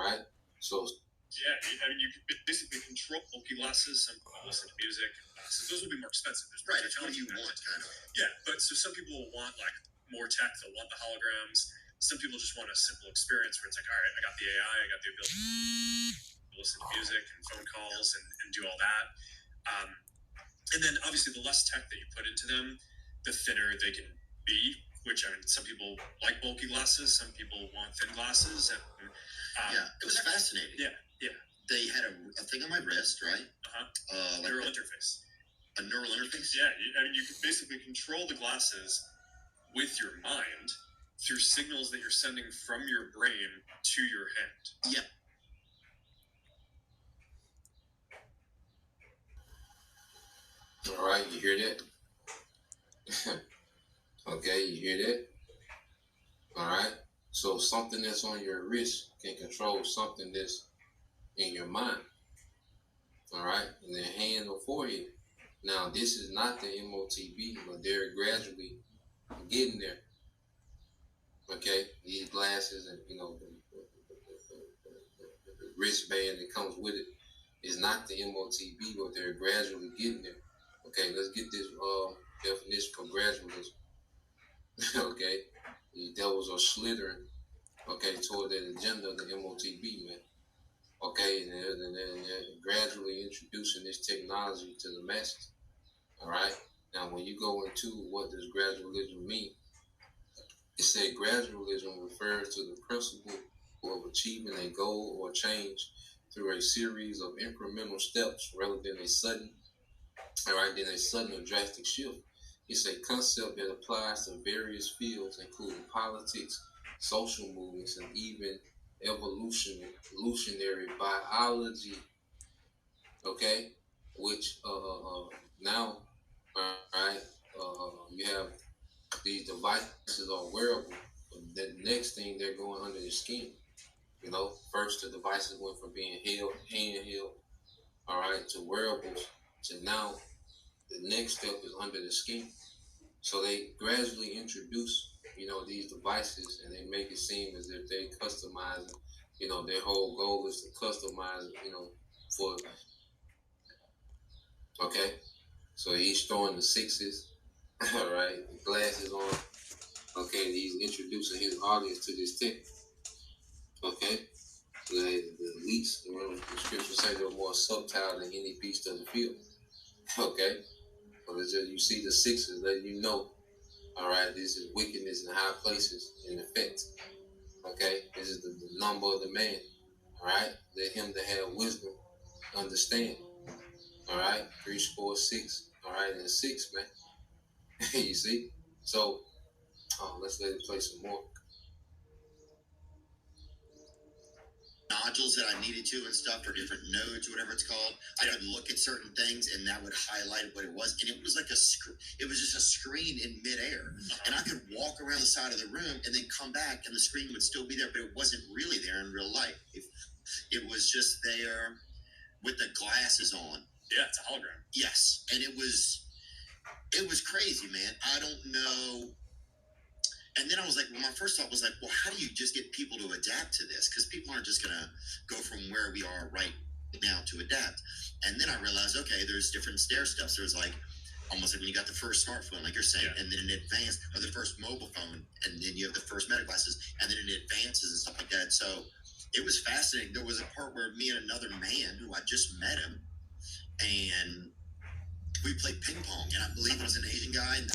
right. So yeah, I mean, you can basically control bulky glasses. Some people listen to music. So those will be more expensive. There's right. It's what you want, kind of. Yeah, but so some people will want like more tech. They'll want the holograms. Some people just want a simple experience where it's like, all right, I got the AI, I got the ability to listen to music and phone calls and do all that. And then obviously the less tech that you put into them, the thinner they can be, which I mean, some people like bulky glasses, some people want thin glasses. And, yeah, it was fascinating. Yeah, yeah. They had a thing on my wrist, right? Like neural interface. A neural interface? Yeah, I mean, you can basically control the glasses with your mind through signals that you're sending from your brain to your hand. Yeah. All right, you hear that? Okay, you hear that? All right. So something that's on your wrist can control something that's in your mind. All right, in the hand or forehead. Now, this is not the MOTB, but they're gradually getting there. Okay, these glasses and the wristband that comes with it is not the MOTB, but they're gradually getting there. Okay, let's get this definition for gradualism. Okay, the devils are slithering, okay, toward that agenda of the MOTB, man. Okay, and they're gradually introducing this technology to the masses. All right. Now, when you go into what does gradualism mean, it said gradualism refers to the principle of achieving a goal or change through a series of incremental steps rather than a sudden, all right, than a sudden or drastic shift. It's a concept that applies to various fields, including politics, social movements, and even evolutionary biology. Okay, which now, all right, you have these devices are wearable. The next thing they're going under the skin. First the devices went from being handheld, all right, to wearables, to now the next step is under the skin. So they gradually introduce, these devices, and they make it seem as if they customize it. Their whole goal is to customize it, for. Okay, so he's throwing the sixes, all right, the glasses on. Okay, he's introducing his audience to this tech. Okay, so the elites, the scriptures say they're more subtle than any beast of the field. Okay, so it's just, you see the sixes letting you know, all right, this is wickedness in high places in effect. Okay, this is the number of the man. All right, let him that have wisdom understand. All right, 3 score 6. All right, and 6, man. You see? So, let's let it play some more. Nodules that I needed to and stuff, or different nodes, or whatever it's called. I could look at certain things, and that would highlight what it was. And it was like it was just a screen in midair. And I could walk around the side of the room and then come back, and the screen would still be there, but it wasn't really there in real life. It was just there with the glasses on. Yeah, it's a hologram. Yes, and it was crazy, man. I don't know. And then I was like, well, my first thought was like, well, how do you just get people to adapt to this? Because people aren't just going to go from where we are right now to adapt. And then I realized, okay, there's different stair steps. There's like almost like when you got the first smartphone, like you're saying, and then in advance, or the first mobile phone, and then you have the first meta glasses, and then it advances and stuff like that. So it was fascinating. There was a part where me and another man who I just met him, and we played ping pong, and I believe it was an Asian guy. And